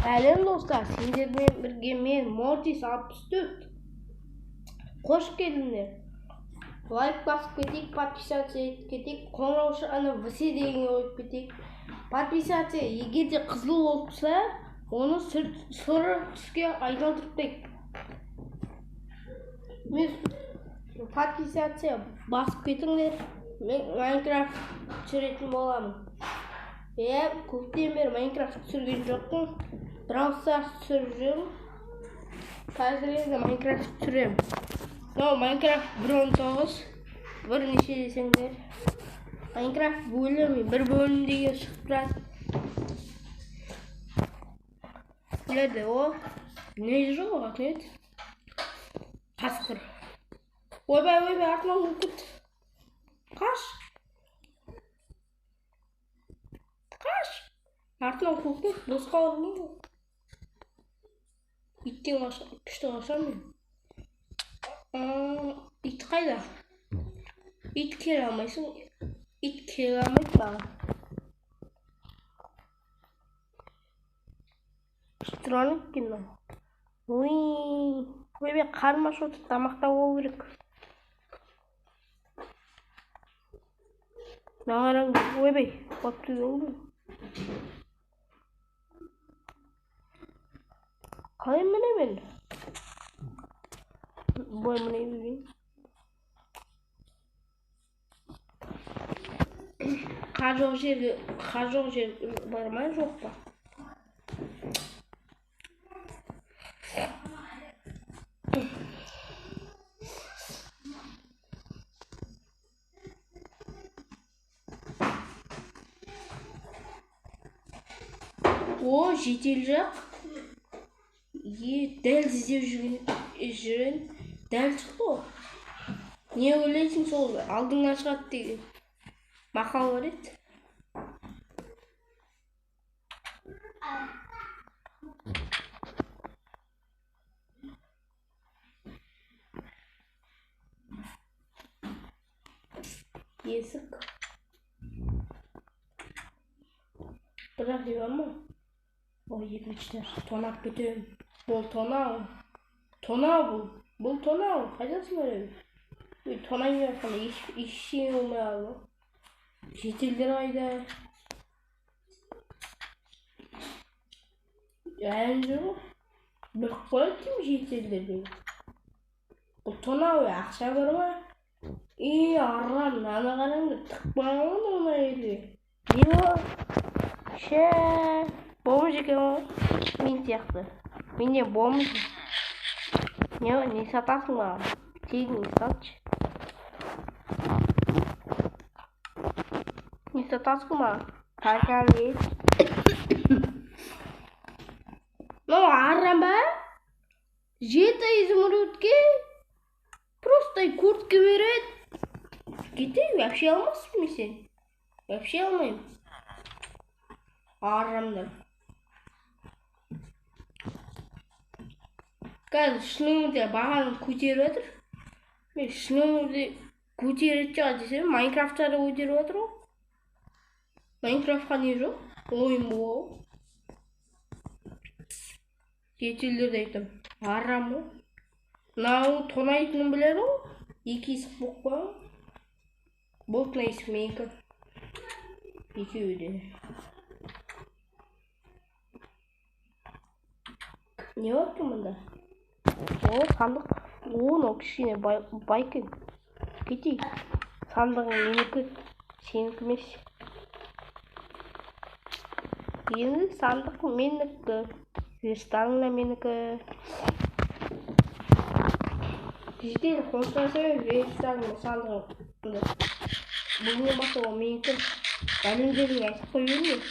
Сәлем достар, сендермен бірге мен Mortis 64. Қош келдіңдер. Лайк басып кетейік, подписаться етіп кетейік, қоңыраушаны вісе дегенге қойып кетейік. Подписация егер де қызыл болып тұрса, оны сұры түске айналдырып. Мен подписация басып кетіңдер. Мен Майнкрафт түсіретін боламын. Көптен бері Майнкрафт түсірген жоқпын. Brawl Stars түсіріп жүрмін. Қазір енді Майнкрафт түсіремін. Майнкрафт 1.19 бірнеше десеңдер. Майнкрафт бөлімі бір бөлім деген шығып тұрады. Біледі о. Не жоқ оған еді? Қасқыр. Ойбай, артынан қуып кетті. Қаш. Артынан қуып кетті. Босқа ұрмайды. Иттен күшті қашам мен. Ит қайда? Ит келе алмайсың. Ит келе алмайды баған. Штроник кино. Ойбай, қарма шоты тамақта болу керек. Нағараң, ойбай, қопты өңді. Қалай міне мен? Бой міне берейін. Қар жоқ жер бар ма, жоқ па? О, жетел жақ. Дәл іздеп жүрген дәл шықты о. Не ойлайсың сол алдыңнан шығады деген мақал бар еді. Есік. Бірақ ева ма? Ой, екіншілер тонап кетемін. Бұл тонау. Бұл тонау. Қайдасың өрем? Тонайын жатқанда ештеңе болмай алды. Жетелдер қайда? Әлі жоқ. Біліп қояды деймін жетелдер дейді. Бұл тонау ақша бар ма? Арам, наны қараңды тықпағын оны елге. Не бол? Бомж екен ол. Мен сияқты. Менде бомж. Не сатасың маған? Тегін сатшы. Не сатасың маған? Таркал ет. Арам ба? 7 изумрудке просто куртка береді. Кетей, вообще алмаспын мен сен. Вообще алмайым. Арамдар. Қазір шын өмірде бағаны көтеріп отыр. Мен шын өмірде көтеріп шығады десем, Майнкрафтта да көтеріп отыр ғой. Майнкрафтқа не жоқ? Ойын бұл. Жетелдерді айтам. Арам ғой. Мынау тонайтынын біледі ғой. 2 есік болып қойған. Болтын есік менікі. Екеуі де. Не бар екен мұнда? О, сандық. Мынау кішкене бай екен. Кетейік. Сандығың менікі, сенікі емес. Енді сандық менікі. Верстаның да менікі. Жедел қонсасымен верстаның сандығың. Бүгінен басы ол менікі. Әлімдерін айтып қойып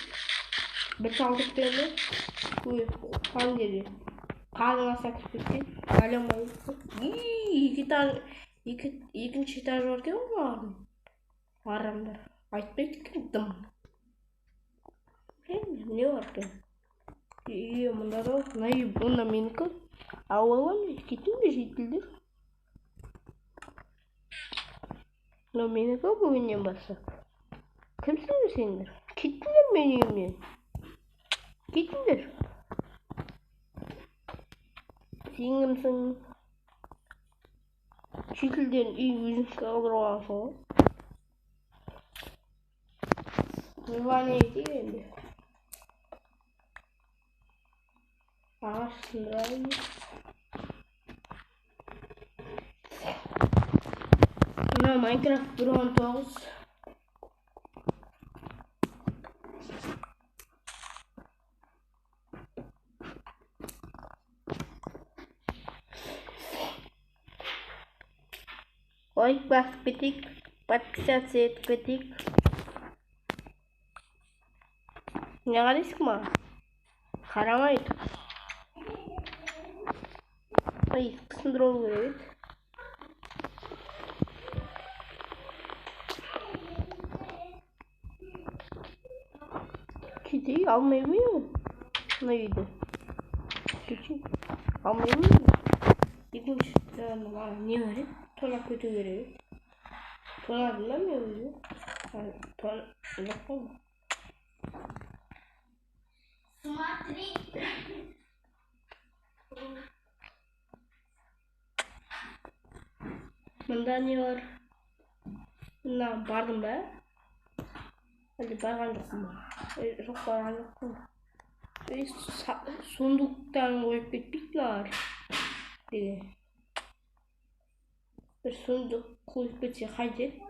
бір салдық берді. Қандері. Қадың аса кіріп кеткен. Әлім байықты. Екінші этаж бар кен олардың. Арамдар. Айтпайды кен дым. Не бар кен? Мұнда да онда менікі. Ауалам кеттім бе жетілдер? Менікі бүгіннен бастап. Кімсіңдер сендер? Кеттіңдер мен үйімнен. Кетіңдер. Singimsin. Şekilden iyi yüzük alırsan sonra. Müvaneydi geldi. Ağaçlarım. Buna Minecraft Brontos. Like bas ketik, подписаться ketik. Ne kadar mı? Karamaydı. Ay, kısımdır oluyor evet. Kediyi almayı mı? Neydi? Küçük. Almayı mı? Gitmiş. Niye öyle? Tona kötü görüyor. Tona bilmiyor muydu? Yani Tona yok mu? Bunda ne var? Bundan bardım be. Hadi bargan yok mu? Çok bargan yok mu? Sunduktan koyup gitmişler. Dedi. Bir sunduk koyup gitse hadi.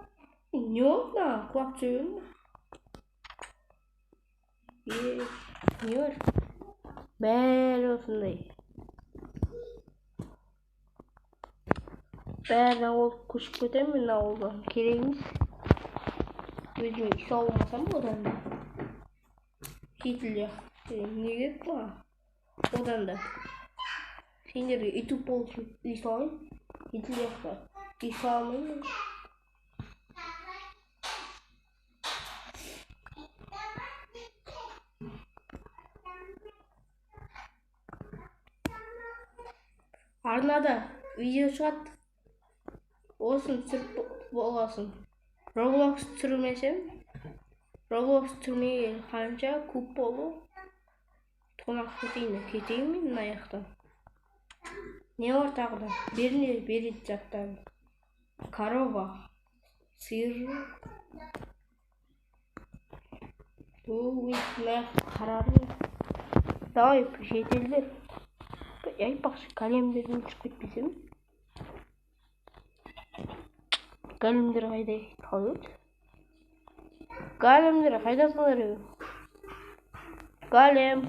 Ne oldu lan? Kulak söylüyor mu? Ne var? Böyle olsun değil. Böyle ol kuş kötü mü ne oldu? Kereğimiz. Gözüme ikisi olmasa mı odan da? Hitler. Ne gerek var? Odan da. Şimdi bir YouTube olsun. İnsan. Hitler var. İnsan mı? Arnada video çat olsun sırf olasın. Roblox türmesem Roblox türmeyi kanca kupolu tonak kutuyla keteyim mi ayaktan. Ne ortağda? Birini bir itecekten. Karova. Sır. Bu ne kararı. Daha iyi bir şey değildir. Ay bak şu kalemlerini çıkıp bizim. Kalemleri haydi kalır. Kalemleri haydi sanırım. Kalem.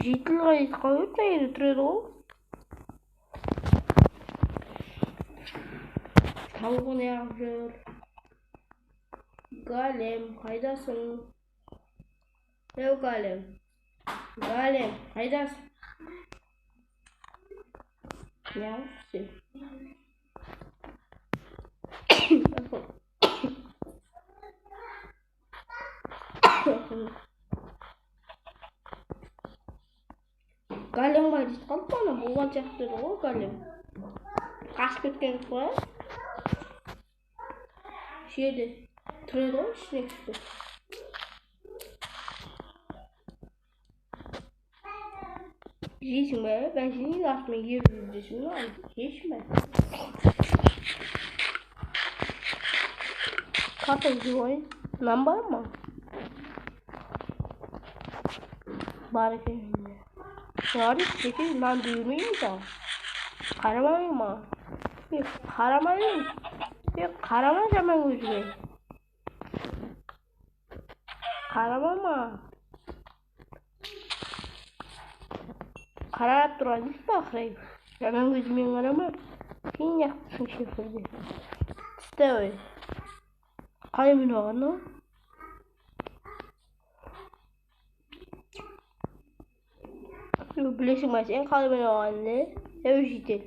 Jitli haydi kalır da yeri türedi o. Tavuğu ne yapıyor? Kalem haydasın. Ne kalem? Kalem haydasın. Ne yapsın? Kalem var hiç kalkmana bu olacaktır o kalem. Kaç kötken var? Şeydi. Trade şey çıktı. Geçme. Ben seni lasma girdim. Geçme. Kapatıcı oyun. Number mı? Bari kendine. Yarış çekil lan duymayayım da. Karamayayım mı? Yok karamayayım. Yok karamayacağım ben gözüme. Karamama. Kararıp duran hiç bakırayım. Hemen gözümün karama. Sen yapmışsın şefirde. İşte öyle. Kalemin oğlu. Bileşim maçın kalemin oğlu. Evet işte.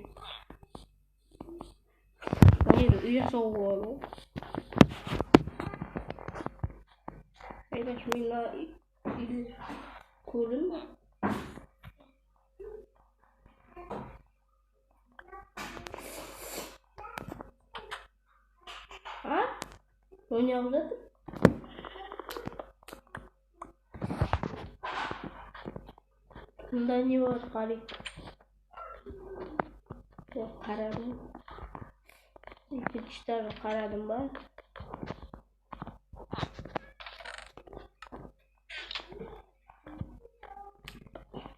Hayır, üye soğuk oğlu. Evet, minna kurdun mu? Ha? Onu yapmadım. Bunda ne var garip? Yok karadım. İki üç tane karadım var.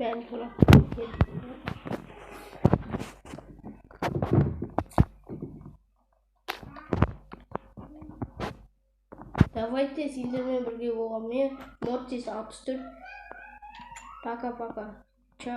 Ben sonra Давайте сильно birge boğamaya. Mortis 64. Пока-пока.